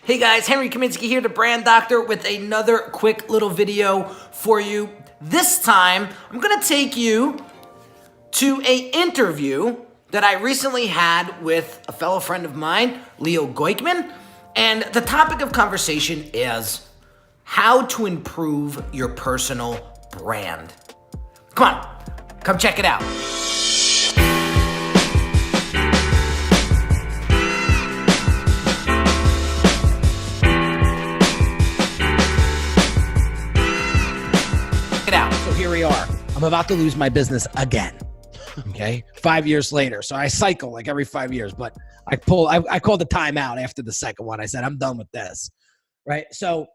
Hey guys, Henry Kaminski here, the Brand Doctor, with another quick little video for you. This time, I'm gonna take you to an interview that I recently had with a fellow friend of mine, Leo Goikman, and the topic of conversation is how to improve your personal brand. Come on, come check it out. Here we are. I'm about to lose my business again. Okay. 5 years later. So I cycle like every 5 years, but I called the timeout after the second one. I said, I'm done with this. Right. So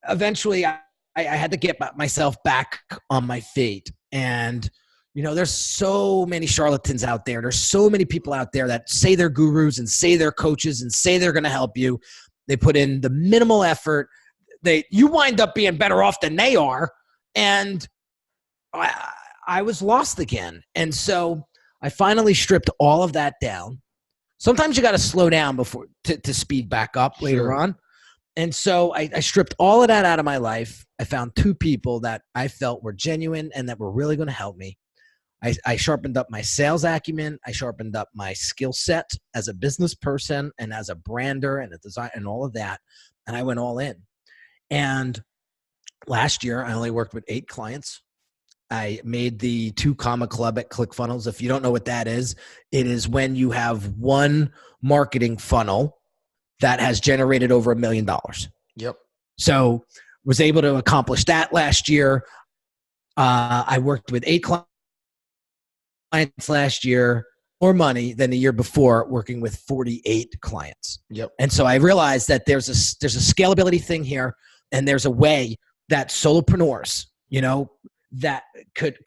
eventually I had to get myself back on my feet. And, you know, there's so many charlatans out there. There's so many people out there that say they're gurus and say they're coaches and say they're going to help you. They put in the minimal effort. You wind up being better off than they are. And I was lost again. And so I finally stripped all of that down. Sometimes you got to slow down before to speed back up later on. And so I stripped all of that out of my life. I found two people that I felt were genuine and that were really going to help me. I sharpened up my sales acumen. I sharpened up my skill set as a business person and as a brander and a design and all of that. And I went all in. And last year, I only worked with 8 clients. I made the 2 Comma Club at ClickFunnels. If you don't know what that is, it is when you have one marketing funnel that has generated over $1 million. Yep. So was able to accomplish that last year. I worked with 8 clients last year, more money than the year before, working with 48 clients. Yep. And so I realized that there's a scalability thing here, and there's a way that solopreneurs, you know, that could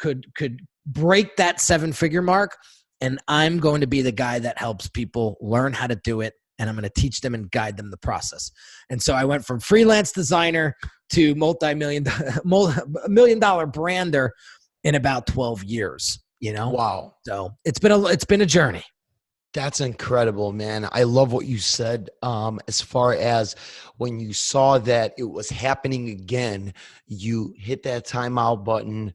break that 7-figure mark. And I'm going to be the guy that helps people learn how to do it. And I'm going to teach them and guide them the process. And so I went from freelance designer to multi-million dollar brander in about 12 years, you know? Wow. So it's been a journey. That's incredible, man. I love what you said. As far as when you saw that it was happening again, you hit that timeout button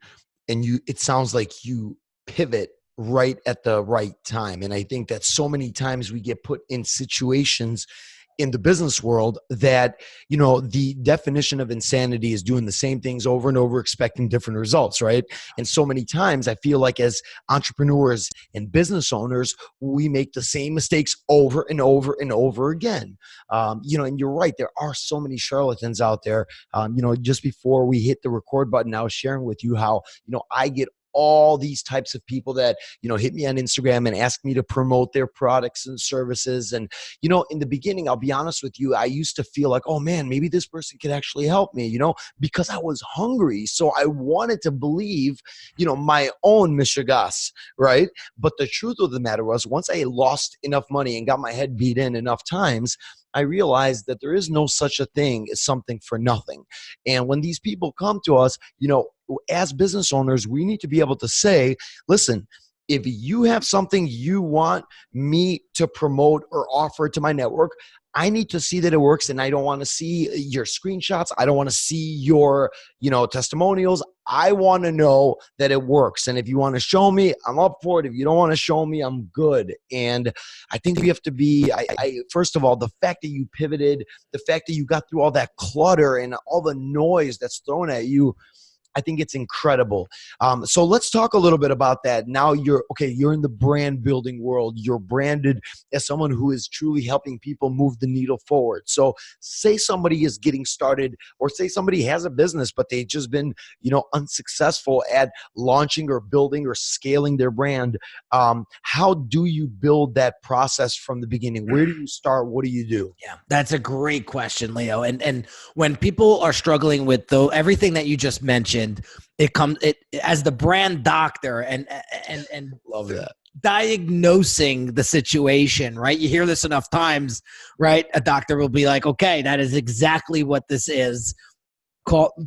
and it sounds like you pivot right at the right time. And I think that so many times we get put in situations in the business world that, you know, the definition of insanity is doing the same things over and over, expecting different results, right? And so many times I feel like as entrepreneurs and business owners, we make the same mistakes over and over and over again. You know, and you're right, there are so many charlatans out there. You know, just before we hit the record button, I was sharing with you how, you know, I get all these types of people that, you know, hit me on Instagram and ask me to promote their products and services. And, you know, in the beginning, I'll be honest with you, I used to feel like, oh man, maybe this person could actually help me, you know, because I was hungry. So I wanted to believe, you know, my own mishigas, right? But the truth of the matter was, once I lost enough money and got my head beat in enough times, I realized that there is no such a thing as something for nothing. And when these people come to us, you know, as business owners, we need to be able to say, listen, if you have something you want me to promote or offer to my network, I need to see that it works, and I don't want to see your screenshots. I don't want to see your, you know, testimonials. I want to know that it works. And if you want to show me, I'm up for it. If you don't want to show me, I'm good. And I think you have to be, first of all, the fact that you pivoted, the fact that you got through all that clutter and all the noise that's thrown at you, I think it's incredible. So let's talk a little bit about that. Now you're in the brand building world. You're branded as someone who is truly helping people move the needle forward. So say somebody is getting started, or say somebody has a business, but they've just been, you know, unsuccessful at launching or building or scaling their brand. How do you build that process from the beginning? Where do you start? What do you do? Yeah, that's a great question, Leo. And when people are struggling with everything that you just mentioned, it comes as the brand doctor and Love that. diagnosing the situation, right? You hear this enough times, right? A doctor will be like, okay, that is exactly what this is.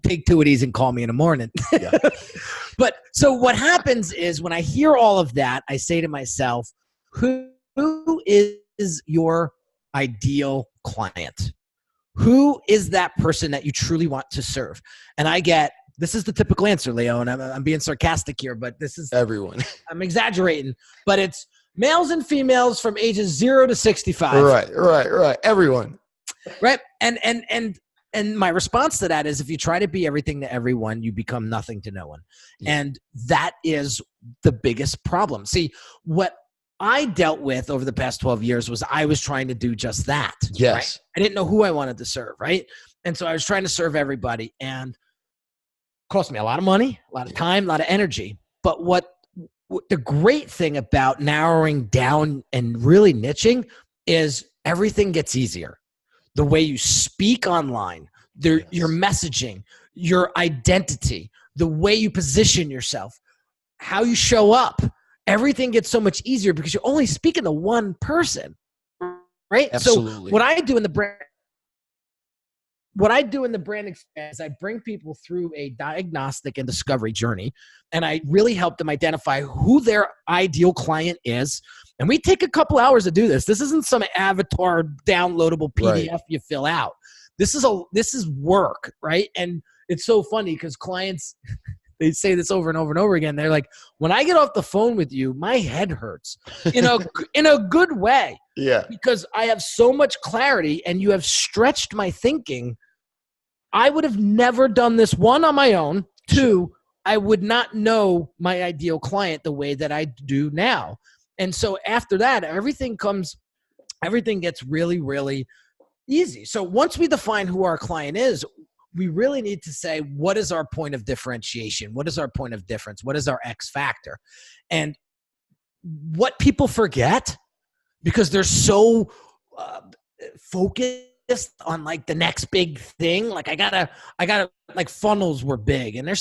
Take 2 of these and call me in the morning. Yeah. But so what happens is when I hear all of that, I say to myself, who is your ideal client? Who is that person that you truly want to serve? And this is the typical answer, Leo, and I'm being sarcastic here, but this is everyone. I'm exaggerating, but it's males and females from ages 0 to 65. Right. Everyone. Right. And my response to that is, if you try to be everything to everyone, you become nothing to no one. Yeah. And that is the biggest problem. See, what I dealt with over the past 12 years was I was trying to do just that. Yes. Right? I didn't know who I wanted to serve. Right. And so I was trying to serve everybody, and it cost me a lot of money, a lot of time, a lot of energy. But what the great thing about narrowing down and really niching is everything gets easier. The way you speak online, your messaging, your identity, the way you position yourself, how you show up, everything gets so much easier because you're only speaking to one person, right? Absolutely. So what I do in the brand experience, I bring people through a diagnostic and discovery journey, and I really help them identify who their ideal client is. And we take a couple hours to do this. This isn't some avatar downloadable PDF you fill out. This is work, right? And it's so funny because clients, they say this over and over and over again. They're like, when I get off the phone with you, my head hurts in a good way. Yeah. Because I have so much clarity and you have stretched my thinking. I would have never done this, one, on my own. Two, I would not know my ideal client the way that I do now. And so after that, everything gets really, really easy. So once we define who our client is, we really need to say, what is our point of differentiation? What is our point of difference? What is our X factor? And what people forget, because they're so focused on like the next big thing. Like I gotta like funnels were big, and they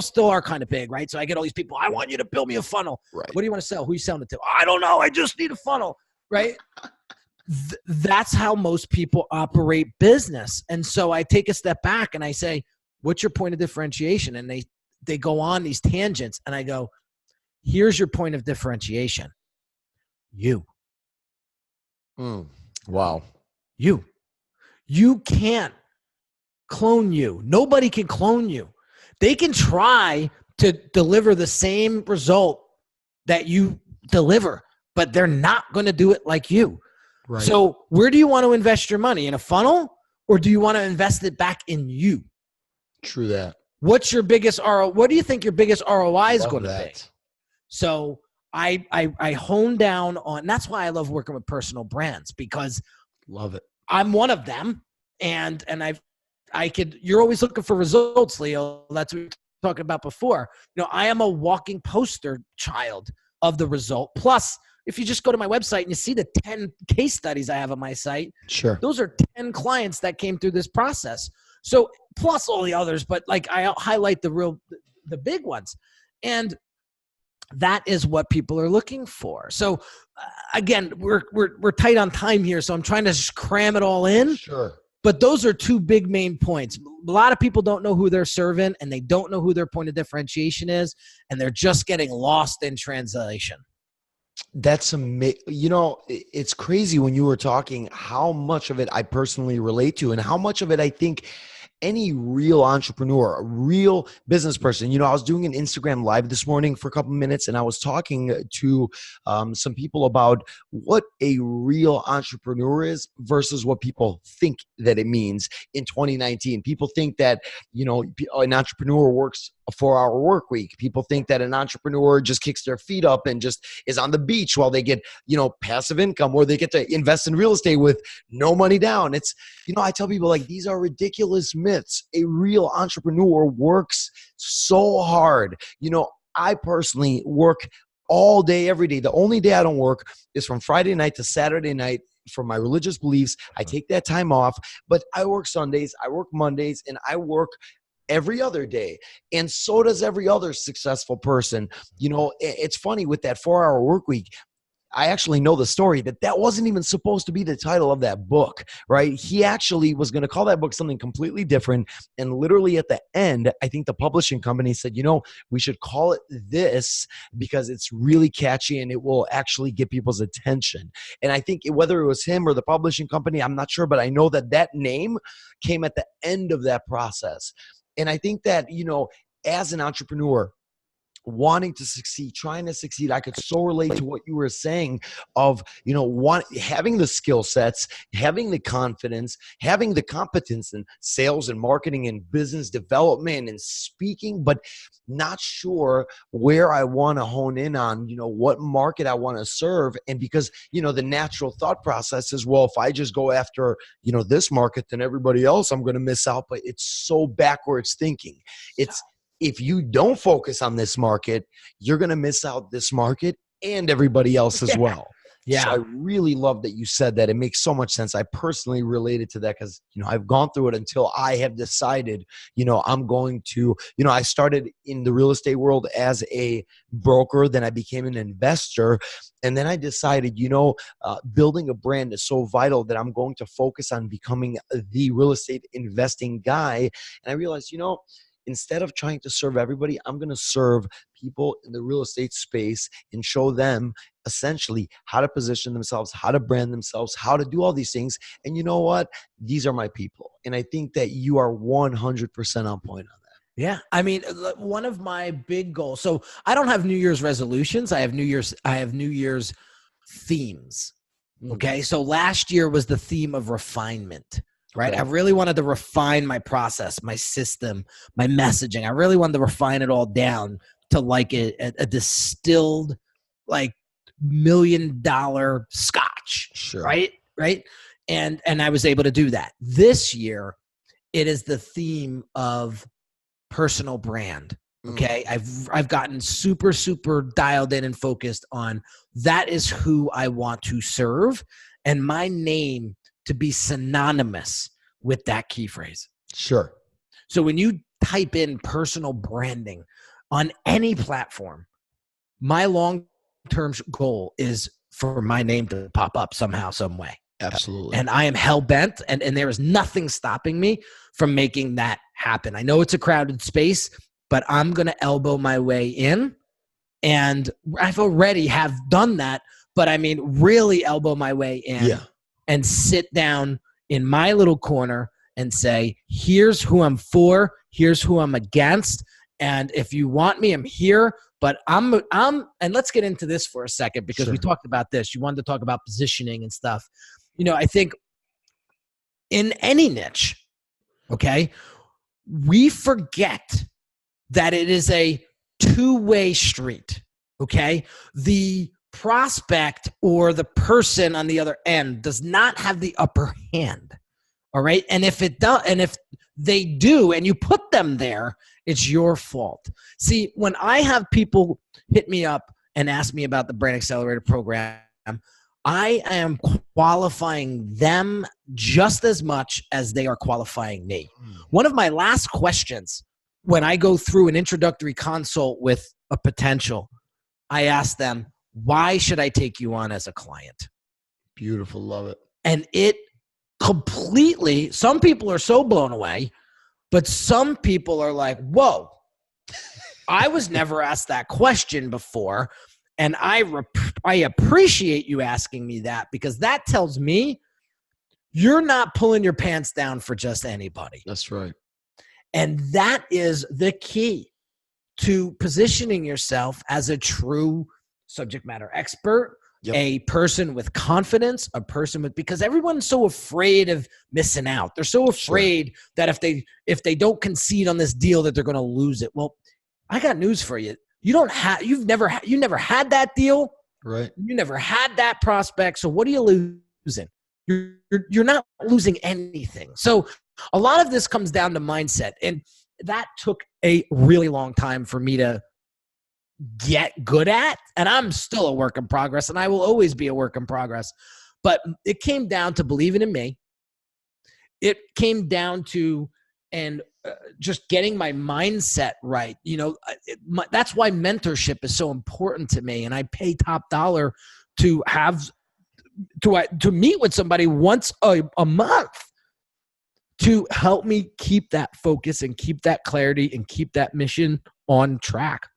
still are kind of big, right? So I get all these people, I want you to build me a funnel. Right. What do you want to sell? Who are you selling it to? I don't know. I just need a funnel, right? That's how most people operate business. And so I take a step back and I say, what's your point of differentiation? And they go on these tangents, and I go, here's your point of differentiation. You. Wow. You can't clone you. Nobody can clone you. They can try to deliver the same result that you deliver, but they're not going to do it like you. Right. So where do you want to invest your money? In a funnel, or do you want to invest it back in you? True that. What's your biggest ROI? What do you think your biggest ROI is going to be? So I hone down on, that's why I love working with personal brands, because love it. I'm one of them. And you're always looking for results, Leo. That's what we were talking about before. I am a walking poster child of the result. Plus, if you just go to my website and you see the 10 case studies I have on my site, sure, those are 10 clients that came through this process. So plus all the others, but like I highlight the big ones. And that is what people are looking for. So again, we're tight on time here, so I'm trying to just cram it all in. Sure. But those are two big main points. A lot of people don't know who they're serving, and they don't know who their point of differentiation is, and they're just getting lost in translation. That's amazing. It's crazy when you were talking how much of it I personally relate to, and how much of it I think any real entrepreneur, a real business person. I was doing an Instagram live this morning for a couple minutes, and I was talking to some people about what a real entrepreneur is versus what people think that it means in 2019. People think that, an entrepreneur works a 4-hour work week. People think that an entrepreneur just kicks their feet up and just is on the beach while they get, passive income, or they get to invest in real estate with no money down. It's, I tell people, like, these are ridiculous myths. A real entrepreneur works so hard. I personally work all day, every day. The only day I don't work is from Friday night to Saturday night. For my religious beliefs, I take that time off, but I work Sundays, I work Mondays, and I work every other day. And so does every other successful person. It's funny with that 4-hour work week. I actually know the story that wasn't even supposed to be the title of that book, right? He actually was going to call that book something completely different. And literally at the end, I think the publishing company said, we should call it this because it's really catchy and it will actually get people's attention. And I think whether it was him or the publishing company, I'm not sure, but I know that name came at the end of that process. And I think that, as an entrepreneur, wanting to succeed, trying to succeed, I could so relate to what you were saying of, having the skill sets, having the confidence, having the competence in sales and marketing and business development and speaking, but not sure where I want to hone in on, what market I want to serve. And because, the natural thought process is, well, if I just go after, this market, then everybody else, I'm going to miss out. But it's so backwards thinking. If you don't focus on this market, you're going to miss out this market and everybody else as well. Yeah. So I really love that you said that. It makes so much sense. I personally related to that because, I've gone through it until I have decided, I'm going to, I started in the real estate world as a broker. Then I became an investor. And then I decided, building a brand is so vital that I'm going to focus on becoming the real estate investing guy. And I realized, instead of trying to serve everybody, I'm going to serve people in the real estate space and show them essentially how to position themselves, how to brand themselves, how to do all these things. And you know what? These are my people. And I think that you are 100% on point on that. Yeah. I mean, one of my big goals. So I don't have New Year's resolutions. I have New Year's themes. Okay. So last year was the theme of refinement. Right. Okay. I really wanted to refine my process, my system, my messaging. I really wanted to refine it all down to like a distilled, like $1 million scotch. Sure. Right. And I was able to do that. This year, it is the theme of personal brand. Okay. I've gotten super, super dialed in and focused on that is who I want to serve. And my name to be synonymous with that key phrase. Sure. So when you type in personal branding on any platform, my long-term goal is for my name to pop up somehow, some way. Absolutely. And I am hell-bent, and there is nothing stopping me from making that happen. I know it's a crowded space, but I'm going to elbow my way in, and I've already have done that, but I mean, really elbow my way in. Yeah. And sit down in my little corner and say, here's who I'm for, here's who I'm against. And if you want me, I'm here, but I'm and let's get into this for a second because we talked about this. You wanted to talk about positioning and stuff. I think in any niche, okay, we forget that it is a two-way street, okay? The prospect or the person on the other end does not have the upper hand. All right. And if it does, and if they do, and you put them there, it's your fault. See, when I have people hit me up and ask me about the Brand Accelerator program, I am qualifying them just as much as they are qualifying me. One of my last questions when I go through an introductory consult with a potential, I ask them, why should I take you on as a client? Beautiful. Love it. And it completely, some people are so blown away, but some people are like, whoa, I was never asked that question before. And I appreciate you asking me that because that tells me you're not pulling your pants down for just anybody. That's right. And that is the key to positioning yourself as a true subject matter expert, a person with confidence, a person with, because everyone's so afraid of missing out. They're so afraid that if they don't concede on this deal that they're going to lose it. Well, I got news for you. You never had that deal. Right. You never had that prospect. So what are you losing? You're not losing anything. So a lot of this comes down to mindset. And that took a really long time for me to get good at. And I'm still a work in progress, and I will always be a work in progress. But it came down to believing in me. It came down to just getting my mindset right. That's why mentorship is so important to me. And I pay top dollar to have to meet with somebody once a month to help me keep that focus and keep that clarity and keep that mission on track.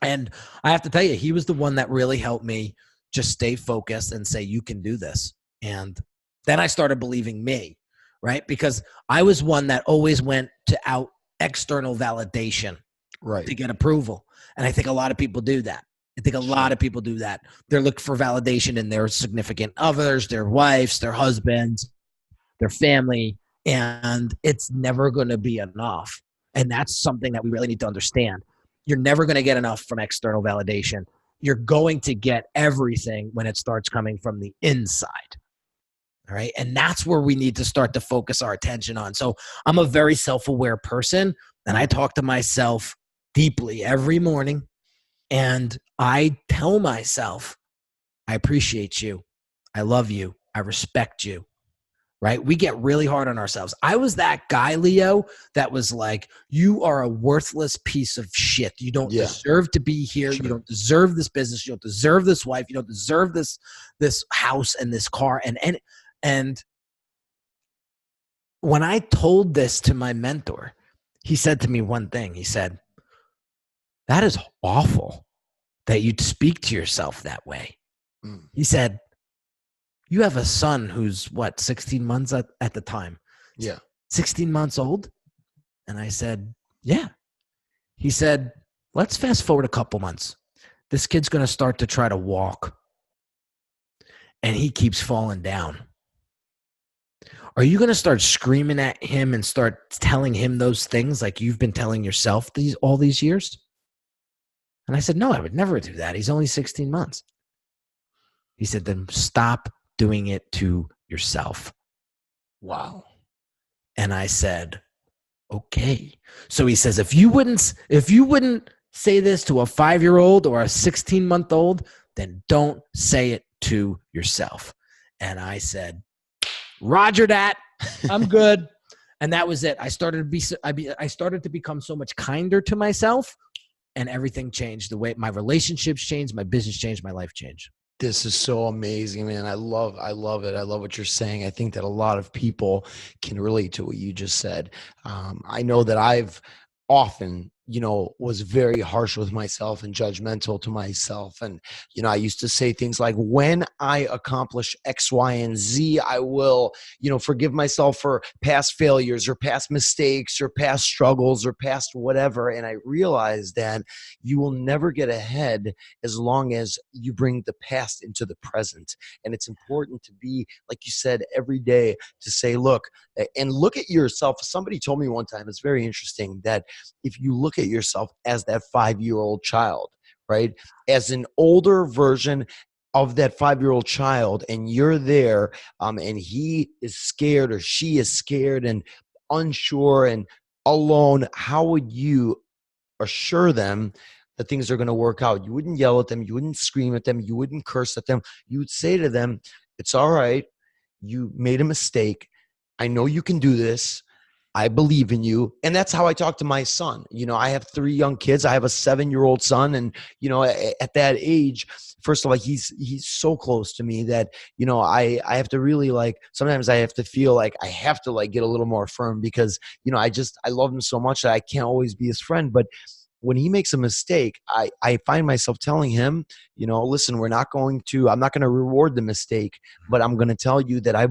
And I have to tell you, he was the one that really helped me just stay focused and say, you can do this. And then I started believing me, right? Because I was one that always went to external validation to get approval. And I think a lot of people do that. They're looking for validation in their significant others, their wives, their husbands, their family, and it's never going to be enough. And that's something that we really need to understand. You're never going to get enough from external validation. You're going to get everything when it starts coming from the inside. All right. And that's where we need to start to focus our attention on. So I'm a very self-aware person, and I talk to myself deeply every morning. And I tell myself, I appreciate you. I love you. I respect you. Right? We get really hard on ourselves. I was that guy, Leo, that was like, you are a worthless piece of shit. You don't deserve to be here. Sure. You don't deserve this business. You don't deserve this wife. You don't deserve this house and this car. And when I told this to my mentor, he said to me one thing. He said, that is awful that you'd speak to yourself that way. He said, you have a son who's 16 months at the time? Yeah. 16 months old? And I said, yeah. He said, let's fast forward a couple months. This kid's going to start to try to walk, and he keeps falling down. Are you going to start screaming at him and start telling him those things like you've been telling yourself all these years? And I said, no, I would never do that. He's only 16 months. He said, then stop doing it to yourself. Wow. And I said, okay. So he says, if you wouldn't say this to a 5-year-old or a 16-month-old, then don't say it to yourself. And I said, Roger that. I'm good. And that was it. I started to become so much kinder to myself, and everything changed. The way my relationships changed, my business changed, my life changed. This is so amazing, man. I love it. I love what you're saying. I think that a lot of people can relate to what you just said. I know that I've often, was very harsh with myself and judgmental to myself. And, I used to say things like, when I accomplish X, Y, and Z, I will, forgive myself for past failures or past mistakes or past struggles or past whatever. And I realized that you will never get ahead as long as you bring the past into the present. And it's important to be, like you said, every day to say, look at yourself. Somebody told me one time, it's very interesting, that if you look at yourself as that 5-year-old child, right, as an older version of that 5-year-old child, and you're there, and he is scared or she is scared and unsure and alone, how would you assure them that things are going to work out? You wouldn't yell at them. You wouldn't scream at them. You wouldn't curse at them. You would say to them, it's all right. You made a mistake. I know you can do this. I believe in you. And that's how I talk to my son. I have 3 young kids. I have a 7-year-old son. And, at that age, first of all, he's so close to me that, I have to really sometimes I have to feel like I have to get a little more firm because, I love him so much that I can't always be his friend. But when he makes a mistake, I find myself telling him, listen, I'm not going to reward the mistake, but I'm going to tell you that I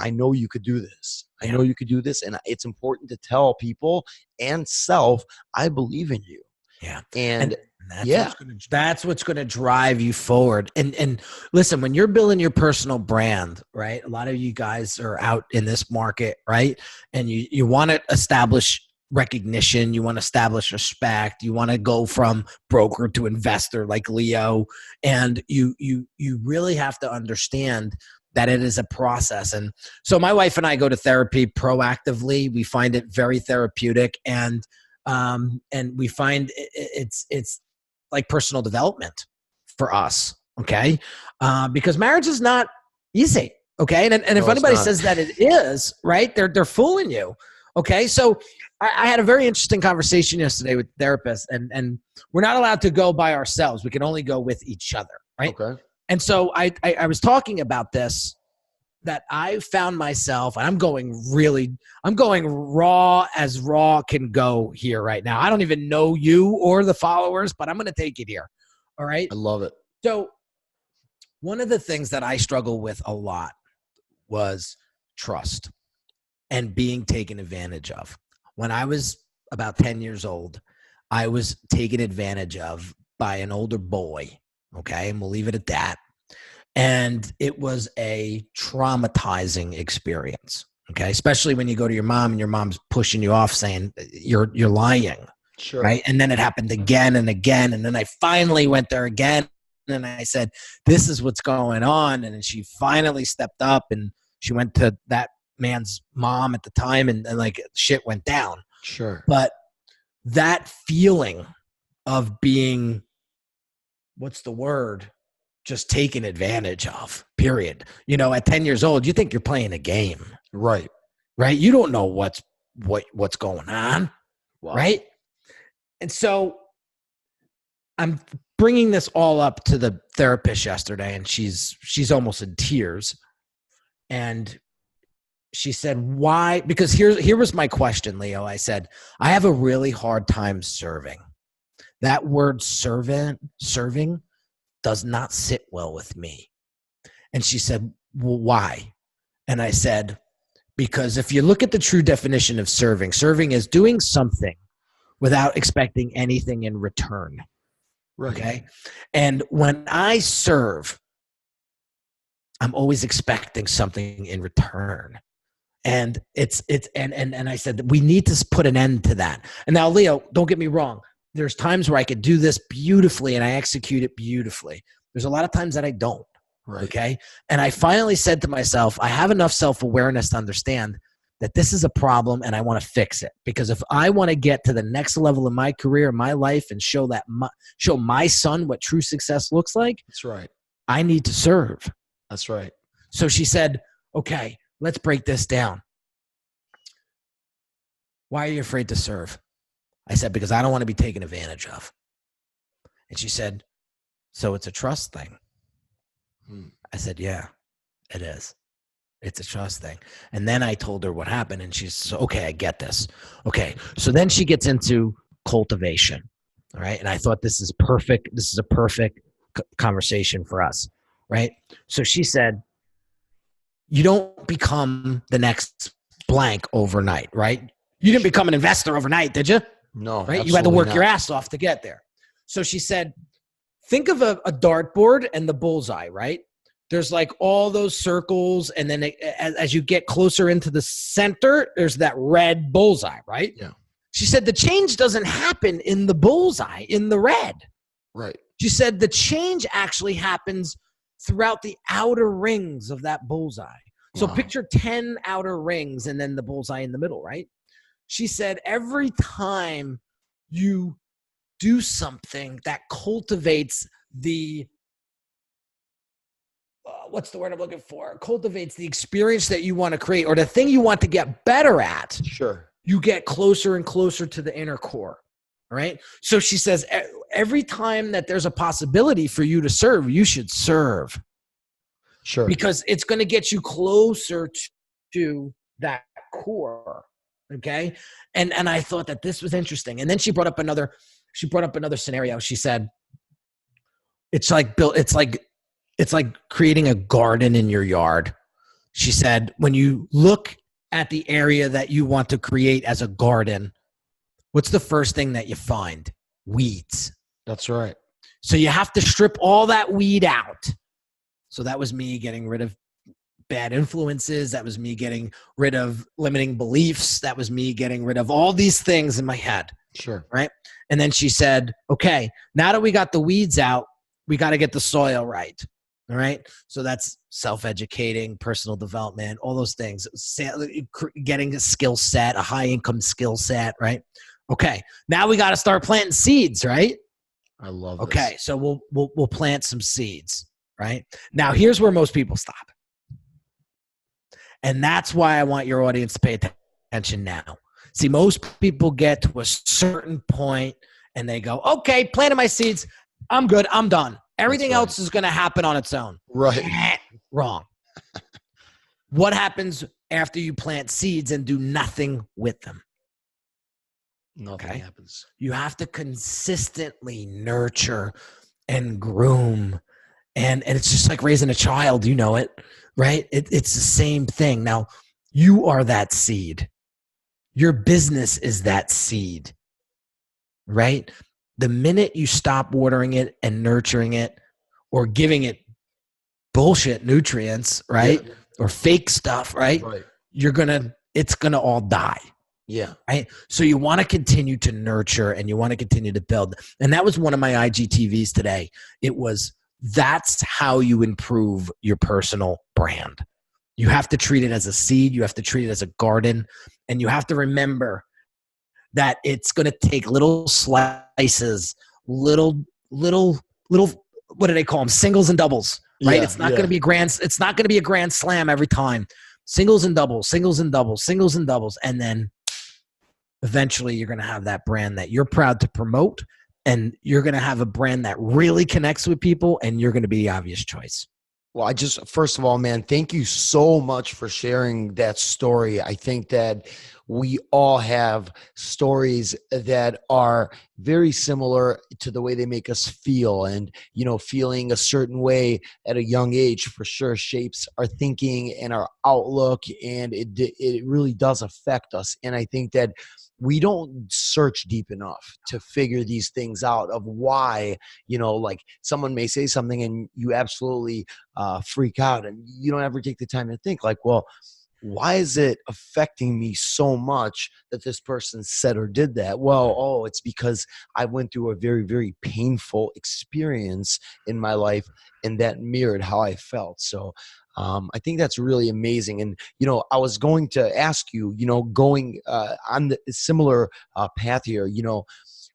know you could do this. I know you could do this. And it's important to tell people and self, I believe in you. Yeah. And that's what's going to drive you forward. And listen, when you're building your personal brand, right? A lot of you guys are out in this market, right? And you want to establish recognition, you want to establish respect, you want to go from broker to investor like Leo, and you really have to understand that it is a process. And so my wife and I go to therapy proactively. We find it very therapeutic, and we find it's like personal development for us, okay? Because marriage is not easy, okay? And if anybody says that it is, right, they're fooling you. Okay, so I had a very interesting conversation yesterday with therapists, and we're not allowed to go by ourselves. We can only go with each other, right? Okay. And so I was talking about this, that I found myself, and I'm going raw as raw can go here right now. I don't even know you or the followers, but I'm going to take it here. All right. I love it. So one of the things that I struggle with a lot was trust and being taken advantage of. When I was about 10 years old, I was taken advantage of by an older boy. Okay. And we'll leave it at that. And it was a traumatizing experience. Okay. Especially when you go to your mom and your mom's pushing you off saying you're lying. Sure. Right. And then it happened again and again. And then I finally went there again. And I said, this is what's going on. And then she finally stepped up and she went to that man's mom at the time, and like shit went down. Sure. But that feeling of being, what's the word? Just taken advantage of, period. You know, at 10 years old, you think you're playing a game. Right. Right. You don't know what's going on. Wow. Right. And so I'm bringing this all up to the therapist yesterday, and she's almost in tears. And she said, why? Because here was my question, Leo. I said, I have a really hard time serving. That word serving does not sit well with me. And she said, well, why? And I said, because if you look at the true definition of serving is doing something without expecting anything in return. Right. Okay. And when I serve, I'm always expecting something in return. And and I said that we need to put an end to that. And now, Leo, don't get me wrong. There's times where I could do this beautifully and I execute it beautifully. There's a lot of times that I don't. Right. Okay. And I finally said to myself, I have enough self-awareness to understand that this is a problem and I want to fix it. Because if I want to get to the next level in my career, my life, and show my son what true success looks like, That's right. I need to serve. That's right. So she said, okay, let's break this down. Why are you afraid to serve? I said, because I don't want to be taken advantage of. And she said, so it's a trust thing. I said, yeah, it is. It's a trust thing. And then I told her what happened, and she's okay, I get this. Okay. So then she gets into cultivation. All right. And I thought this is perfect. This is a perfect conversation for us. Right. So she said, you don't become the next blank overnight, right? You didn't become an investor overnight, did you? No. Right. You had to work your ass off to get there. So she said, think of a dartboard and the bullseye, right? There's like all those circles. And then as you get closer into the center, there's that red bullseye, right? Yeah. She said the change doesn't happen in the bullseye, in the red. Right. She said the change actually happens throughout the outer rings of that bullseye. So picture 10 outer rings and then the bullseye in the middle, right? She said every time you do something that cultivates the what's the word I'm looking for? Cultivates the experience that you want to create or the thing you want to get better at. Sure. You get closer and closer to the inner core. All right. So she says every time that there's a possibility for you to serve, you should serve. Sure. Because it's going to get you closer to that core. Okay. And I thought that this was interesting. And then she brought up another scenario. She said, it's like creating a garden in your yard. She said, when you look at the area that you want to create as a garden, what's the first thing that you find? Weeds. That's right. So you have to strip all that weed out. So that was me getting rid of bad influences. That was me getting rid of limiting beliefs. That was me getting rid of all these things in my head. Sure. Right. And then she said, okay, now that we got the weeds out, we got to get the soil right. All right. So that's self-educating, personal development, all those things, getting a skill set, a high income skill set. Right. Okay. Now we got to start planting seeds. Right. I love this. Okay. So we'll plant some seeds. Right. Now here's where most people stop. And that's why I want your audience to pay attention now. See, most people get to a certain point and they go, okay, planted my seeds. I'm good. I'm done. Everything right. else is going to happen on its own. Right. Wrong. What happens after you plant seeds and do nothing with them? Nothing happens. You have to consistently nurture and groom. And it's just like raising a child, you know it, right? It's the same thing. Now, you are that seed. Your business is that seed, right? The minute you stop watering it and nurturing it or giving it bullshit nutrients, right? Yeah. Or fake stuff, right? It's gonna all die. Yeah. Right. So you want to continue to nurture and you want to continue to build. And that was one of my IGTVs today. It was, that's how you improve your personal brand. You have to treat it as a seed. You have to treat it as a garden. And you have to remember that it's going to take little slices, little, what do they call them? Singles and doubles, right? Yeah, it's not going to be it's not going to be a grand slam every time. Singles and doubles, singles and doubles, singles and doubles. And then eventually you're going to have that brand that you're proud to promote, and you're going to have a brand that really connects with people, and you're going to be the obvious choice. Well, first of all, man, thank you so much for sharing that story. I think that we all have stories that are very similar to the way they make us feel. And, feeling a certain way at a young age for sure shapes our thinking and our outlook. And it really does affect us. And I think that we don't search deep enough to figure these things out of why, like someone may say something and you absolutely freak out, and you don't ever take the time to think like, well, why is it affecting me so much that this person said or did that? Well, it's because I went through a very, very painful experience in my life, and that mirrored how I felt. So I think that's really amazing. And, I was going to ask you, going on the similar path here,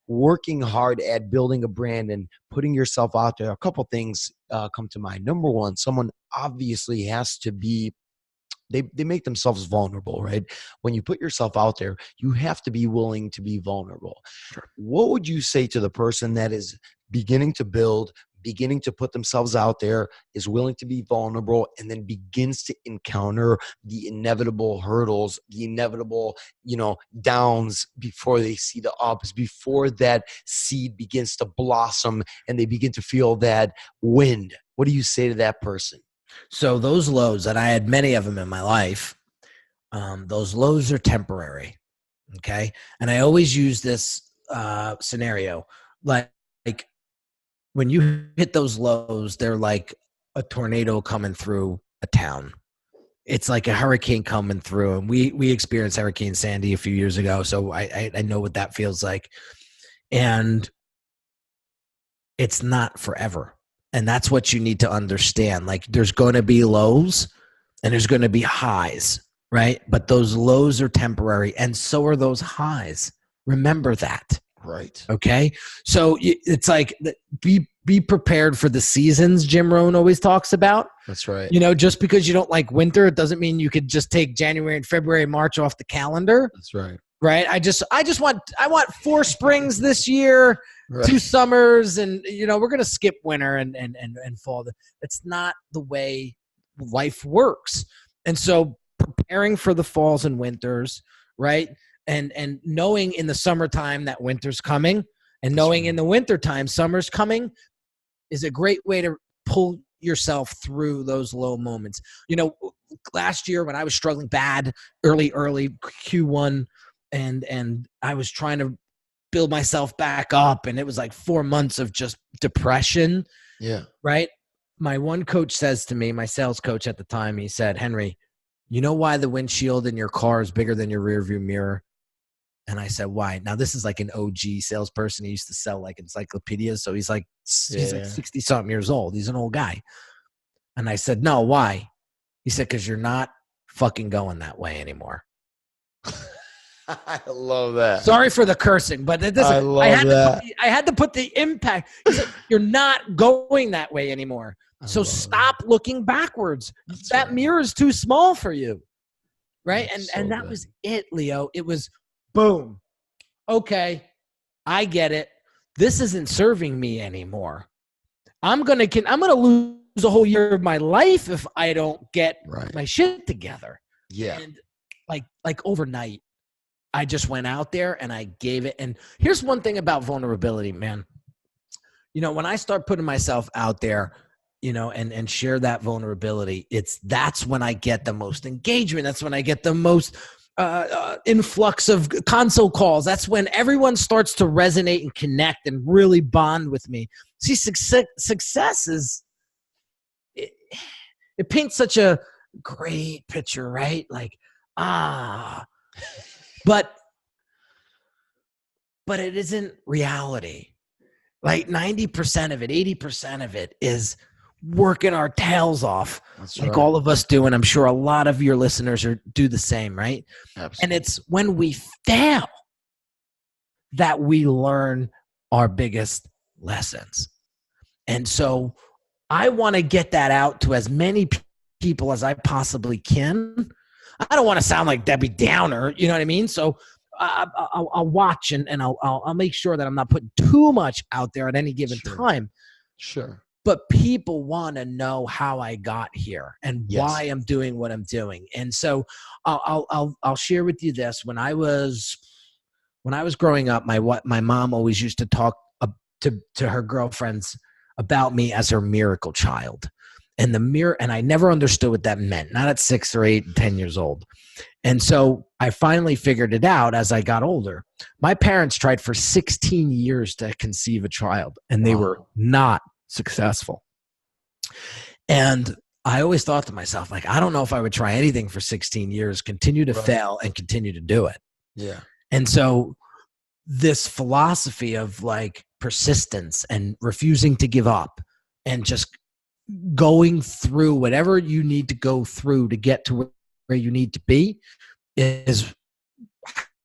working hard at building a brand and putting yourself out there, a couple things come to mind. Number one, someone obviously has to be, they make themselves vulnerable, right? When you put yourself out there, you have to be willing to be vulnerable. Sure. What would you say to the person that is beginning to build, beginning to put themselves out there, is willing to be vulnerable, and then begins to encounter the inevitable hurdles, the inevitable, downs before they see the ups, before that seed begins to blossom and they begin to feel that wind? What do you say to that person? So those lows, and I had many of them in my life, those lows are temporary. Okay. And I always use this scenario, like when you hit those lows, they're like a tornado coming through a town. It's like a hurricane coming through. And we experienced Hurricane Sandy a few years ago. So I know what that feels like. And it's not forever. And that's what you need to understand. Like, there's going to be lows and there's going to be highs, right? But those lows are temporary, and so are those highs. Remember that. Right. Okay. So it's like, be prepared for the seasons Jim Rohn always talks about. That's right. Just because you don't like winter, it doesn't mean you could just take January and February, March off the calendar. That's right. Right. I want 4 springs this year, right. 2 summers, and we're going to skip winter and fall. It's not the way life works. And so preparing for the falls and winters, right? And knowing in the summertime that winter's coming, and knowing in the wintertime summer's coming, is a great way to pull yourself through those low moments. Last year when I was struggling bad, early Q1, and I was trying to build myself back up, and it was like 4 months of just depression. Yeah. Right. My one coach says to me, my sales coach at the time, he said, "Henry, you know why the windshield in your car is bigger than your rearview mirror?" And I said, "Why?" Now, this is like an OG salesperson. He used to sell like encyclopedias. So he's like 60 something years old. He's an old guy. And I said, "No, why?" He said, "'Cause you're not fucking going that way anymore." I love that. Sorry for the cursing, but I had to put the impact. He said, "You're not going that way anymore. So stop looking backwards. That mirror is too small for you." Right. And that was it, Leo. It was boom. Okay. I get it. This isn't serving me anymore. I'm going to lose a whole year of my life if I don't get my shit together. Yeah. And like overnight, I just went out there and I gave it. And here's one thing about vulnerability, man. You know, when I start putting myself out there, you know, and share that vulnerability, that's when I get the most engagement. That's when I get the most influx of console calls. That's when everyone starts to resonate and connect and really bond with me. See, success is, it paints such a great picture, right? Like, but it isn't reality. Like 90% of it, 80% of it is working our tails off. That's like all of us do. And I'm sure a lot of your listeners do the same, right? Absolutely. And it's when we fail that we learn our biggest lessons. And so I want to get that out to as many people as I possibly can. I don't want to sound like Debbie Downer, you know what I mean? So I'll watch and I'll make sure that I'm not putting too much out there at any given time. Sure. But people want to know how I got here and why I'm doing what I'm doing. And so I'll share with you this. When I was growing up, my mom always used to talk to her girlfriends about me as her miracle child. And and I never understood what that meant, not at 6 or 8 and 10 years old. And so I finally figured it out as I got older. My parents tried for 16 years to conceive a child, and they were not successful. And I always thought to myself, like, I don't know if I would try anything for 16 years, continue to fail and continue to do it. Yeah. And so this philosophy of like persistence and refusing to give up and just going through whatever you need to go through to get to where you need to be is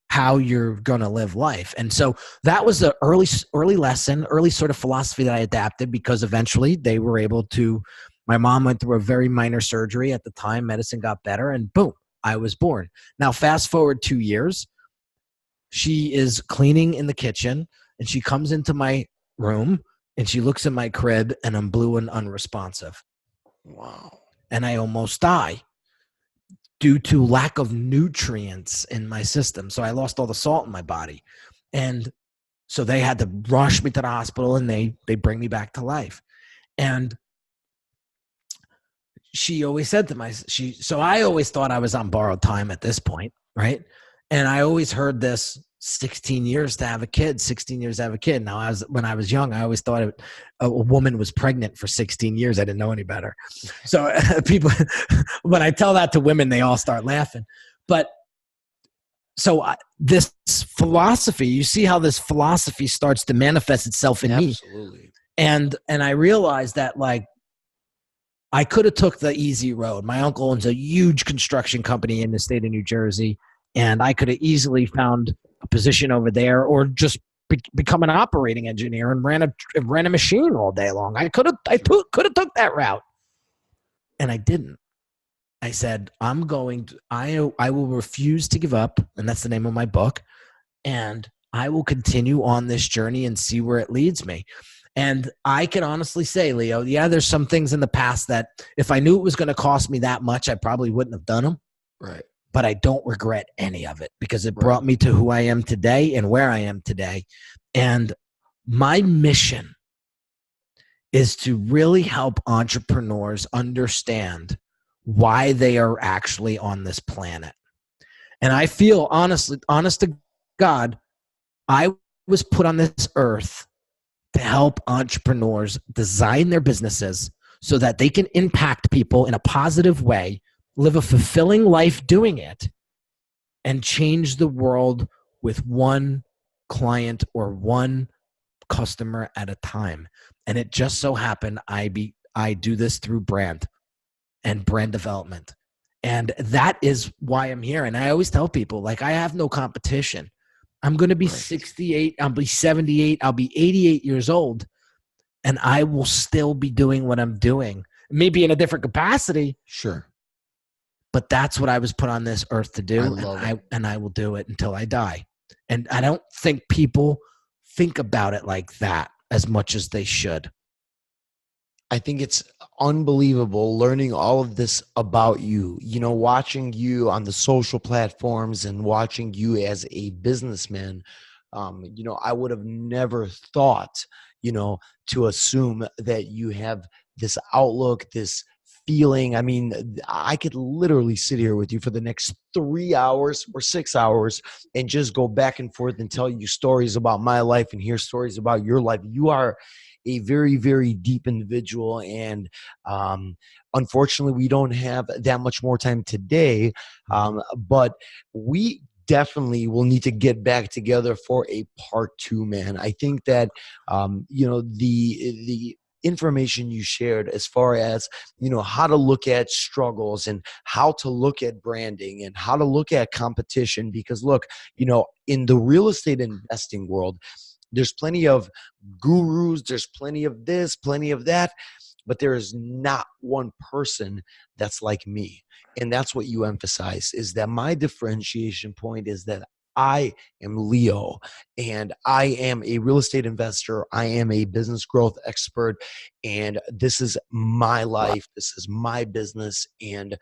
how you're going to live life. And so that was the early lesson, early sort of philosophy that I adapted, because eventually they were able to, my mom went through a very minor surgery at the time, medicine got better, and boom, I was born. Now, fast forward 2 years, she is cleaning in the kitchen and she comes into my room and she looks at my crib and I'm blue and unresponsive. Wow. And I almost die due to lack of nutrients in my system. So I lost all the salt in my body. And so they had to rush me to the hospital and they bring me back to life. And she always said to so I always thought I was on borrowed time at this point, right? And I always heard this 16 years to have a kid, 16 years to have a kid. Now, when I was young, I always thought a woman was pregnant for 16 years. I didn't know any better. So people, when I tell that to women, they all start laughing. But so this philosophy, you see how this philosophy starts to manifest itself in me. Absolutely. And I realized that, like, I could have took the easy road. My uncle owns a huge construction company in the state of New Jersey, and I could have easily found a position over there, or just become an operating engineer and ran a machine all day long. I could have took that route, and I didn't. I said, I will refuse to give up, and that's the name of my book, and I will continue on this journey and see where it leads me. And I can honestly say, Leo, yeah, there's some things in the past that if I knew it was going to cost me that much, I probably wouldn't have done them. Right. But I don't regret any of it, because it brought me to who I am today and where I am today. And my mission is to really help entrepreneurs understand why they are actually on this planet. And I feel, honest to God, I was put on this earth to help entrepreneurs design their businesses so that they can impact people in a positive way, live a fulfilling life doing it, and change the world with one client or one customer at a time. And it just so happened I do this through brand and brand development. And that is why I'm here. And I always tell people, like, I have no competition. I'm going to be 68, I'll be 78, I'll be 88 years old, and I will still be doing what I'm doing, maybe in a different capacity. Sure. But that's what I was put on this earth to do, and I will do it until I die. And I don't think people think about it like that as much as they should. I think it's unbelievable learning all of this about you, watching you on the social platforms and watching you as a businessman. I would have never thought, you know, to assume that you have this outlook, this feeling. I mean, I could literally sit here with you for the next 3 hours or 6 hours and just go back and forth and tell you stories about my life and hear stories about your life. You are a very, very deep individual. And unfortunately, we don't have that much more time today. But we definitely will need to get back together for a part two, man. I think that, the information you shared as far as how to look at struggles and how to look at branding and how to look at competition, because look, in the real estate investing world, there's plenty of gurus, there's plenty of this, plenty of that, but there is not one person that's like me. And that's what you emphasize, is that my differentiation point is that I am Leo and I am a real estate investor. I am a business growth expert, and this is my life. This is my business. And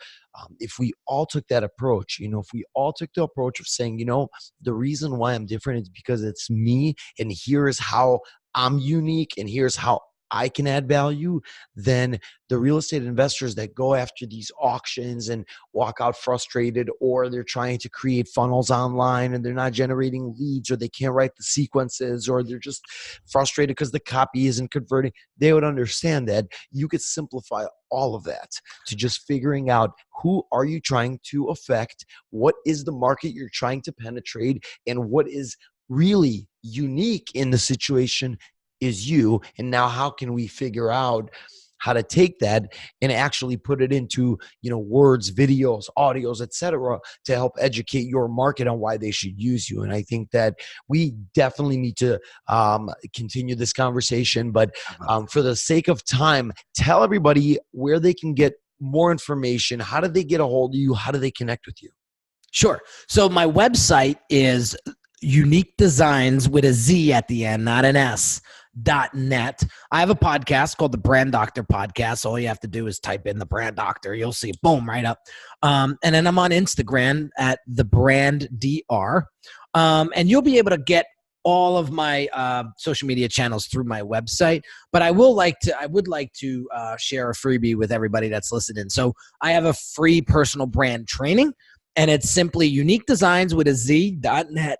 if we all took that approach, if we all took the approach of saying, the reason why I'm different is because it's me, and here's how I'm unique, and here's how I can add value, then the real estate investors that go after these auctions and walk out frustrated, or they're trying to create funnels online and they're not generating leads, or they can't write the sequences, or they're just frustrated because the copy isn't converting, they would understand that you could simplify all of that to just figuring out who are you trying to affect, what is the market you're trying to penetrate, and what is really unique in the situation is you. And now how can we figure out how to take that and actually put it into, words, videos, audios, etc., to help educate your market on why they should use you. And I think that we definitely need to continue this conversation. But for the sake of time, tell everybody where they can get more information. How do they get a hold of you? How do they connect with you? Sure. So my website is Unique Designs with a Z at the end, not an S. .net. I have a podcast called the Brand Doctor Podcast. All you have to do is type in the Brand Doctor. You'll see, boom, right up. And then I'm on Instagram at the Brand DR. And you'll be able to get all of my social media channels through my website. But I would like to share a freebie with everybody that's listening. So I have a free personal brand training, and it's simply Unique Designs with a Z.net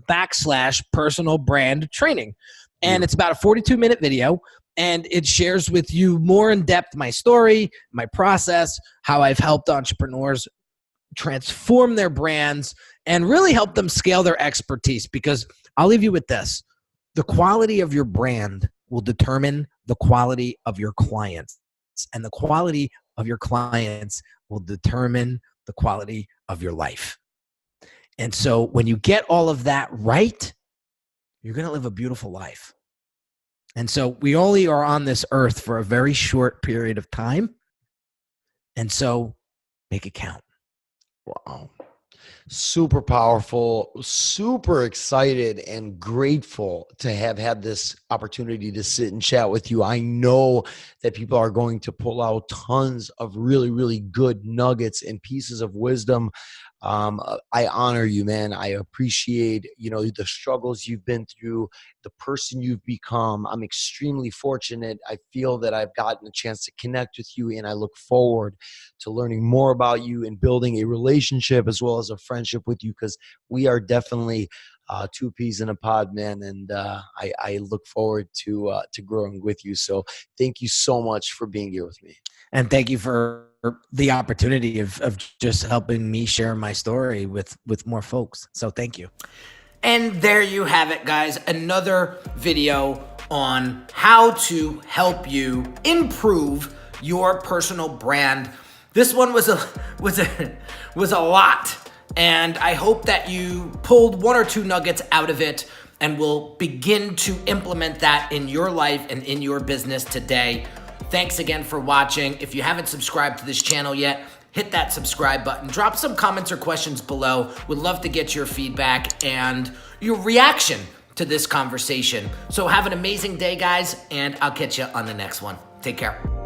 /personal brand training. And it's about a 42-minute video, and it shares with you more in depth my story, my process, how I've helped entrepreneurs transform their brands and really help them scale their expertise. Because I'll leave you with this: the quality of your brand will determine the quality of your clients, and the quality of your clients will determine the quality of your life. And so when you get all of that right, you're going to live a beautiful life. And so we only are on this earth for a very short period of time. And so make it count. Wow. Super powerful, super excited and grateful to have had this opportunity to sit and chat with you. I know that people are going to pull out tons of really, really good nuggets and pieces of wisdom. I honor you, man. I appreciate, the struggles you've been through, the person you've become. I'm extremely fortunate. I feel that I've gotten a chance to connect with you, and I look forward to learning more about you and building a relationship as well as a friendship with you, because we are definitely two peas in a pod, man. And I look forward to growing with you. So thank you so much for being here with me. And thank you for the opportunity of just helping me share my story with more folks. So thank you. And there you have it, guys. Another video on how to help you improve your personal brand. This one was a lot. And I hope that you pulled one or two nuggets out of it and will begin to implement that in your life and in your business today. Thanks again for watching. If you haven't subscribed to this channel yet, hit that subscribe button. Drop some comments or questions below. Would love to get your feedback and your reaction to this conversation. So have an amazing day, guys, and I'll catch you on the next one. Take care.